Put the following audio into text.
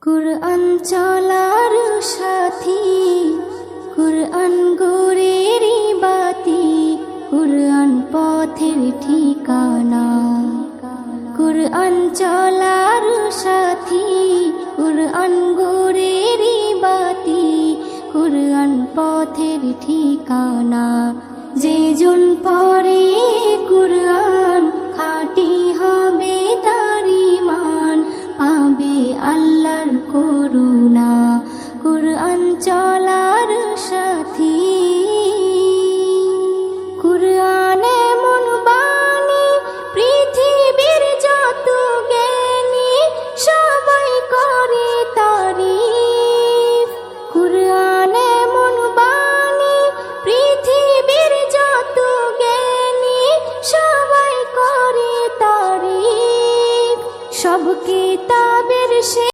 কুরআন চলার সাথী, কুরআন গোরেরি বাতি, কুরআন পথের ঠিকানা। কুরআন চলার সাথী, কুরআন গোরেরি বাতি, কুরআন পথের ঠিকানা। যে জন পড়ে কুরআন খাঁটি হবে তার ঈমান, পাবে আল্লাহর করুণা।